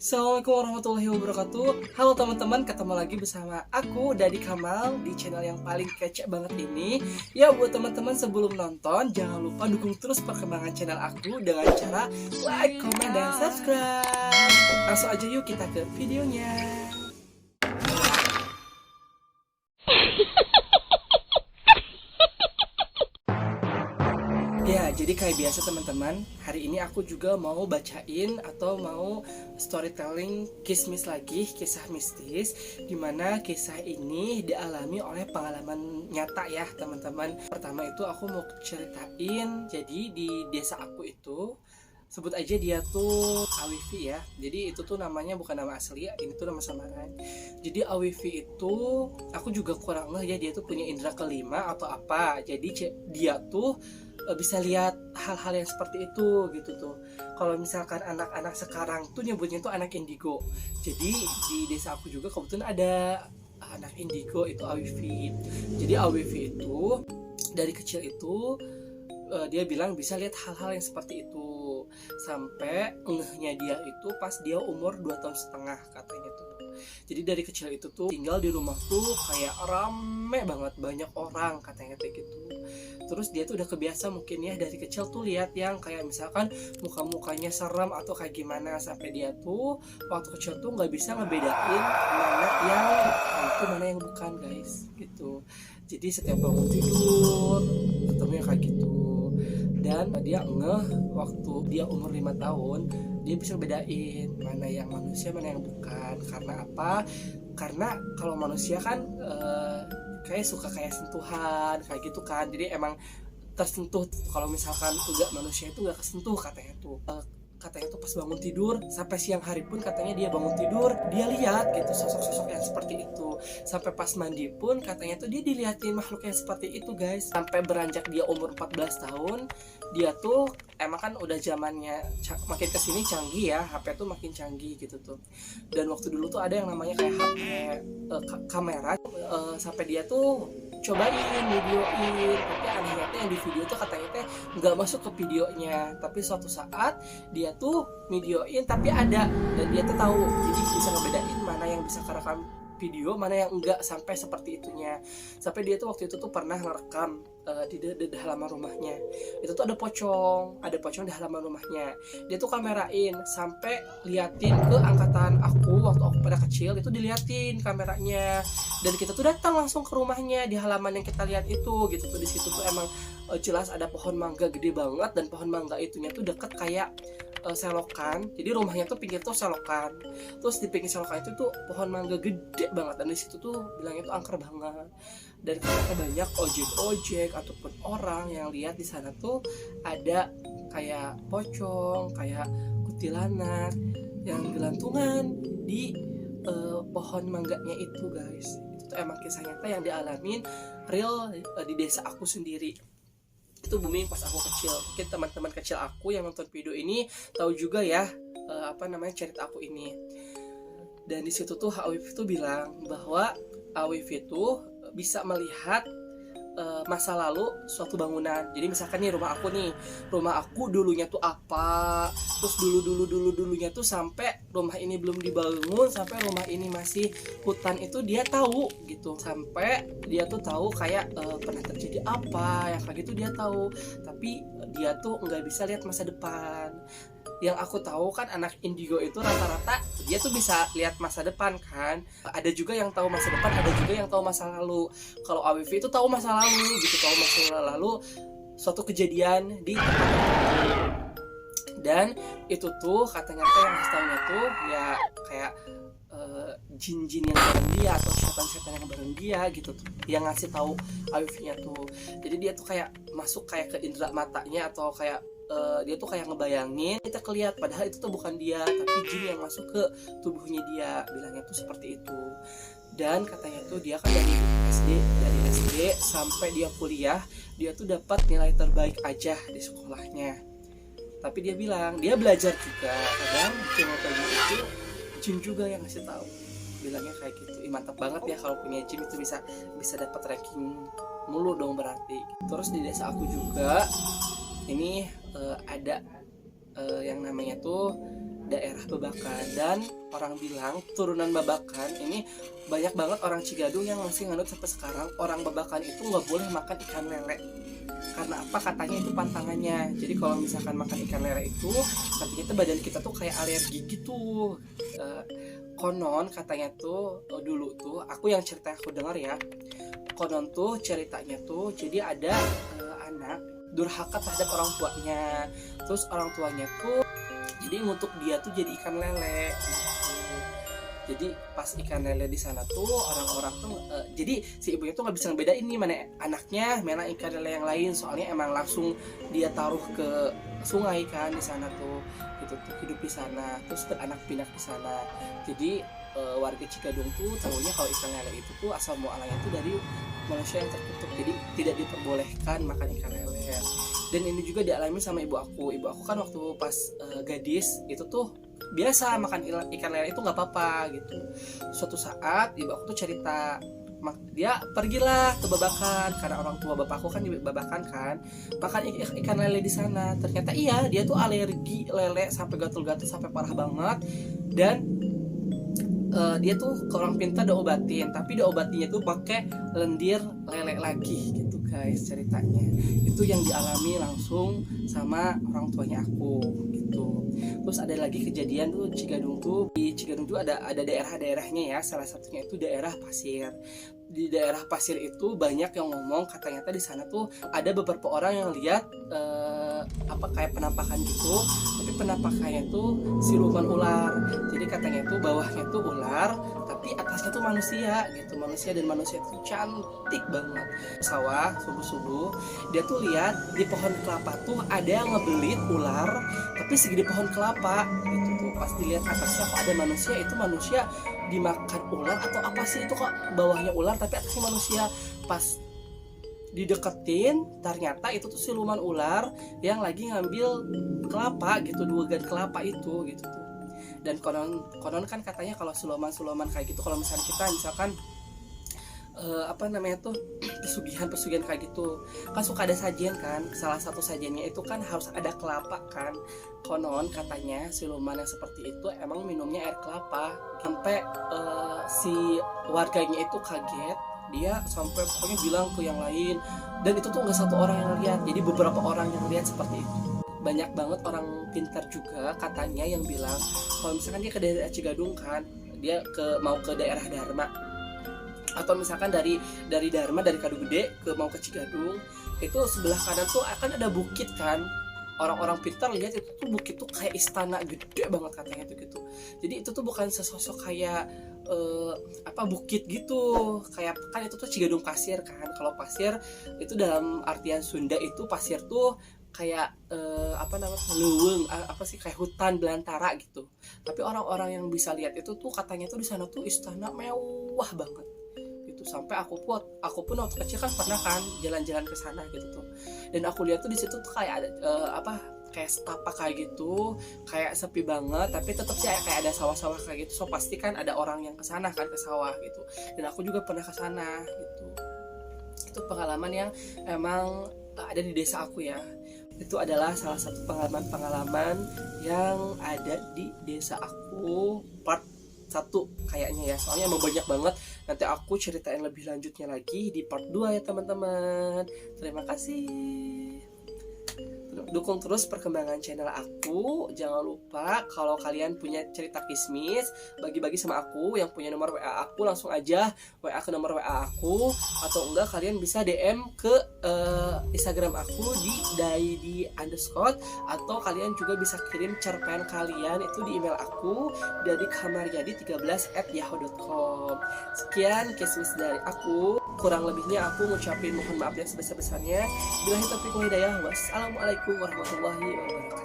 Assalamualaikum warahmatullahi wabarakatuh. Halo teman-teman, ketemu lagi bersama aku Dadi Kamal di channel yang paling kece banget ini. Ya, buat teman-teman sebelum nonton jangan lupa dukung terus perkembangan channel aku dengan cara like, comment, dan subscribe. Langsung aja yuk kita ke videonya. Ya, jadi kayak biasa teman-teman, hari ini aku juga mau bacain atau mau storytelling kismis lagi, kisah mistis, dimana kisah ini dialami oleh pengalaman nyata ya teman-teman. Pertama itu aku mau ceritain, jadi di desa aku itu, sebut aja dia tuh Awifi ya. Jadi itu tuh namanya bukan nama asli ya, ini tuh nama samaran. Jadi Awifi itu aku juga kurang ngeh ya, dia tuh punya indera kelima atau apa. Jadi dia tuh bisa lihat hal-hal yang seperti itu gitu tuh. Kalau misalkan anak-anak sekarang tuh nyebutnya tuh anak indigo. Jadi di desa aku juga kebetulan ada anak indigo itu Awifi. Jadi Awifi itu dari kecil itu dia bilang bisa lihat hal-hal yang seperti itu sampai ngehnya dia itu pas dia umur 2 tahun setengah katanya tuh. Jadi dari kecil itu tuh tinggal di rumah tuh kayak rame banget, banyak orang katanya kayak gitu. Terus dia tuh udah kebiasa mungkin ya dari kecil tuh lihat yang kayak misalkan muka-mukanya serem atau kayak gimana, sampai dia tuh waktu kecil tuh nggak bisa ngebedain mana yang itu mana yang bukan guys gitu. Jadi setiap bangun tidur ketemunya kayak gitu. Dan dia ngeh waktu dia umur 5 tahun dia bisa bedain mana yang manusia mana yang bukan. Karena apa? Karena kalau manusia kan kayak suka kayak sentuhan kayak gitu kan, jadi emang tersentuh. Kalau misalkan enggak, manusia itu nggak kesentuh katanya tuh. Katanya tuh pas bangun tidur sampai siang hari pun katanya dia bangun tidur dia lihat gitu sosok-sosok yang seperti itu. Sampai pas mandi pun katanya tuh dia dilihatin makhluk yang seperti itu guys. Sampai beranjak dia umur 14 tahun dia tuh emang kan udah zamannya makin kesini canggih ya, HP tuh makin canggih gitu tuh. Dan waktu dulu tuh ada yang namanya kayak HP kamera, sampai dia tuh cobain videoin, tapi anehnya tuh yang di video tuh katanya teh nggak masuk ke videonya. Tapi suatu saat dia tuh videoin tapi ada, dan dia tuh tahu, jadi bisa ngebedain mana yang bisa kerekam video mana yang enggak, sampai seperti itunya. Sampai dia tuh waktu itu tuh pernah ngerekam di halaman rumahnya itu tuh ada pocong di halaman rumahnya. Dia tuh kamerain sampai liatin ke angkatan aku waktu aku pada kecil, itu diliatin kameranya. Dan kita tuh datang langsung ke rumahnya di halaman yang kita lihat itu gitu tuh. Di situ tuh emang jelas ada pohon mangga gede banget, dan pohon mangga itunya tuh deket kayak selokan. Jadi rumahnya tuh pinggir tuh selokan, terus di pinggir selokan itu tuh pohon mangga gede banget, dan di situ tuh bilangnya tuh angker banget. Dan ternyata banyak ojek-ojek ataupun orang yang lihat di sana tuh ada kayak pocong, kayak kuntilanak yang gelantungan di pohon mangganya itu guys. Itu tuh emang kisah nyata yang dialamin real di desa aku sendiri. Itu booming pas aku kecil. Mungkin teman-teman kecil aku yang nonton video ini tahu juga ya cerita aku ini. Dan di situ tuh Awif itu bilang bahwa Awif itu bisa melihat masa lalu suatu bangunan. Jadi misalkan nih rumah aku dulunya tuh apa, terus dulunya tuh sampai rumah ini belum dibangun, sampai rumah ini masih hutan, itu dia tahu gitu. Sampai dia tuh tahu kayak pernah terjadi apa yang kayak gitu dia tahu. Tapi dia tuh nggak bisa lihat masa depan. Yang aku tahu kan anak indigo itu rata-rata dia tuh bisa lihat masa depan kan. Ada juga yang tahu masa depan, ada juga yang tahu masa lalu. Kalau Awifi itu tahu masa lalu gitu, tahu masa lalu suatu kejadian di tempat tertentu. Dan itu tuh katanya tuh yang tahunya tuh ya kayak jin-jin yang bareng dia atau setan-setan yang bareng dia gitu tuh yang ngasih tahu Awifinya tuh. Jadi dia tuh kayak masuk kayak ke indera matanya, atau kayak dia tuh kayak ngebayangin kita kelihat, padahal itu tuh bukan dia tapi jin yang masuk ke tubuhnya dia, bilangnya tuh seperti itu. Dan katanya tuh dia kan dari SD sampai dia kuliah dia tuh dapat nilai terbaik aja di sekolahnya. Tapi dia bilang dia belajar juga, kadang cuma kayak gitu jin juga yang ngasih tahu, bilangnya kayak gitu. Mantap banget ya kalau punya jin itu bisa dapat ranking mulu dong berarti. Terus di desa aku juga ini ada yang namanya tuh daerah Babakan, dan orang bilang turunan Babakan ini banyak banget orang Cigadung yang masih nganut sampai sekarang orang Babakan itu nggak boleh makan ikan lele. Karena apa? Katanya itu pantangannya. Jadi kalau misalkan makan ikan lele itu katanya itu badan kita tuh kayak alergi gitu. Konon katanya tuh dulu tuh aku yang cerita aku dengar ya, konon tuh ceritanya tuh jadi ada anak durhaka terhadap orang tuanya, terus orang tuanya tuh jadi ngutuk dia tuh jadi ikan lele gitu. Jadi pas ikan lele di sana tuh orang-orang tuh jadi si ibunya tuh nggak bisa ngebedain nih mana anaknya mana ikan lele yang lain, soalnya emang langsung dia taruh ke sungai kan di sana tuh, gitu tuh hidup di sana terus beranak pinak di sana. Jadi warga Cigadung tuh tahunya kalau ikan lele itu tuh asal mualanya tuh dari manusia yang terkutuk, jadi tidak diperbolehkan makan ikan lele. Dan ini juga dialami sama ibu aku kan waktu pas gadis itu tuh biasa makan ikan lele itu nggak apa-apa gitu. Suatu saat ibu aku tuh cerita dia pergilah ke Babakan karena orang tua bapakku kan di Babakan kan, makan ikan lele di sana. Ternyata iya dia tuh alergi lele sampai gatel-gatel sampai parah banget, dan dia tuh ke orang pintar diobatin, tapi diobatinnya tuh pakai lendir lele lagi gitu guys ceritanya. Itu yang dialami langsung sama orang tuanya aku gitu. Terus ada lagi kejadian tuh Cigadung tuh, di Cigadung tuh ada daerah-daerahnya ya, salah satunya itu daerah pasir. Di daerah pasir itu banyak yang ngomong katanya di sana tuh ada beberapa orang yang lihat kayak penampakan gitu, tapi penampakannya tuh siluman ular. Jadi katanya tuh bawahnya tuh ular tapi atasnya tuh manusia gitu, dan manusia itu cantik banget. Sawah subuh-subuh dia tuh lihat di pohon kelapa tuh ada yang ngebelit ular tapi segede pohon kelapa gitu tuh. Pas dilihat atasnya kok ada manusia, itu manusia dimakan ular atau apa sih itu, kok bawahnya ular tapi atasnya manusia. Pas dideketin ternyata itu tuh siluman ular yang lagi ngambil kelapa gitu, 2 gan kelapa itu gitu tuh. Dan konon kan katanya kalau siluman kayak gitu, kalau misalnya kita misalkan pesugihan kayak gitu kan suka ada sajian kan, salah satu sajiannya itu kan harus ada kelapa kan. Konon katanya siluman yang seperti itu emang minumnya air kelapa, sampai si warganya itu kaget, dia sampai pokoknya bilang ke yang lain, dan itu tuh nggak satu orang yang lihat, jadi beberapa orang yang lihat seperti itu. Banyak banget orang pintar juga katanya yang bilang kalau misalkan dia ke daerah Cigadung kan, dia mau ke daerah Dharma, atau misalkan dari Dharma dari Kadu Gede mau ke Cigadung, itu sebelah kanan tuh akan ada bukit kan. Orang-orang pintar lihat itu tuh bukit tuh kayak istana gede banget katanya tuh gitu. Jadi itu tuh bukan sesosok kayak bukit gitu, kayak kan itu tuh Cigadung pasir kan. Kalau pasir itu dalam artian Sunda itu pasir tuh kayak leuweung, kayak hutan belantara gitu. Tapi orang-orang yang bisa lihat itu tuh katanya tuh di sana tuh istana mewah banget gitu. Sampai aku pun waktu kecil kan pernah kan jalan-jalan ke sana gitu tuh. Dan aku lihat tuh di situ tuh kayak ada kayak setapak kayak gitu, kayak sepi banget, tapi tetap sih kayak ada sawah-sawah kayak gitu. So pasti kan ada orang yang ke sana kan, ke sawah gitu. Dan aku juga pernah ke sana gitu. Itu pengalaman yang emang ada di desa aku ya. Itu adalah salah satu pengalaman yang ada di desa aku part 1 kayaknya ya, soalnya emang banyak banget. Nanti aku ceritain lebih lanjutnya lagi di part 2 ya teman-teman. Terima kasih. Dukung terus perkembangan channel aku. Jangan lupa kalau kalian punya cerita kismis, bagi-bagi sama aku. Yang punya nomor WA aku langsung aja WA ke nomor WA aku, atau enggak kalian bisa DM ke Instagram aku di daidi_, atau kalian juga bisa kirim cerpen kalian itu di email aku dari kamaryadi13@yahoo.com. Sekian kismis dari aku. Kurang lebihnya aku ngucapin mohon maaf yang sebesar-besarnya. Billahi taufiq wal hidayah. Wassalamualaikum warahmatullahi wabarakatuh.